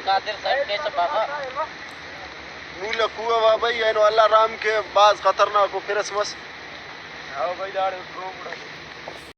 कादिर साहब कैसे बाबा नूले कुआ वा भाई एनो अल्लाह राम के बाज खतरनाक को फिरस मस आओ भाई दाड़